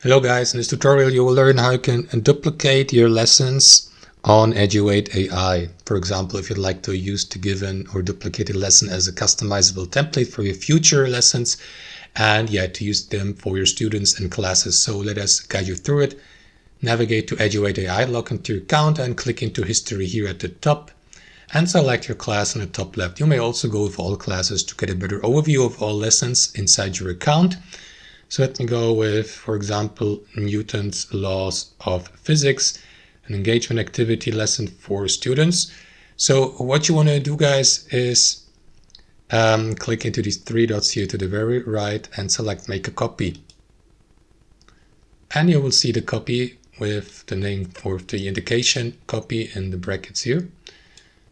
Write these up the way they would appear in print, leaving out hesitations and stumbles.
Hello guys, in this tutorial you will learn how you can duplicate your lessons on Eduaide AI. For example, if you'd like to use the given or duplicated lesson as a customizable template for your future lessons and to use them for your students and classes. So let us guide you through it. Navigate to Eduaide AI, log into your account and click into history here at the top and select your class on the top left. You may also go with all classes to get a better overview of all lessons inside your account. So let me go with, for example, Newton's laws of physics, an engagement activity lesson for students. So what you want to do, guys, is click into these three dots here to the very right and select make a copy. And you will see the copy with the name for the indication copy in the brackets here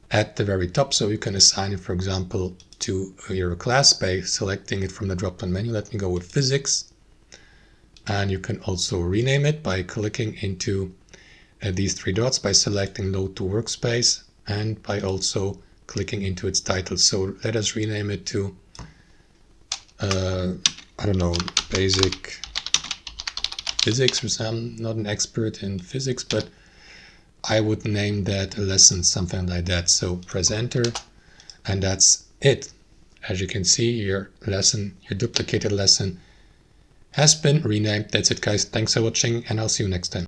at the very top. So you can assign it, for example, to your class by selecting it from the drop-down menu. Let me go with physics. And you can also rename it by clicking into these three dots, by selecting load to workspace, and by also clicking into its title. So let us rename it to, I don't know, basic physics or something. I'm not an expert in physics, but I would name that a lesson, something like that. So press enter, and that's it. As you can see, your lesson, your duplicated lesson has been renamed. That's it, guys. Thanks for watching, and I'll see you next time.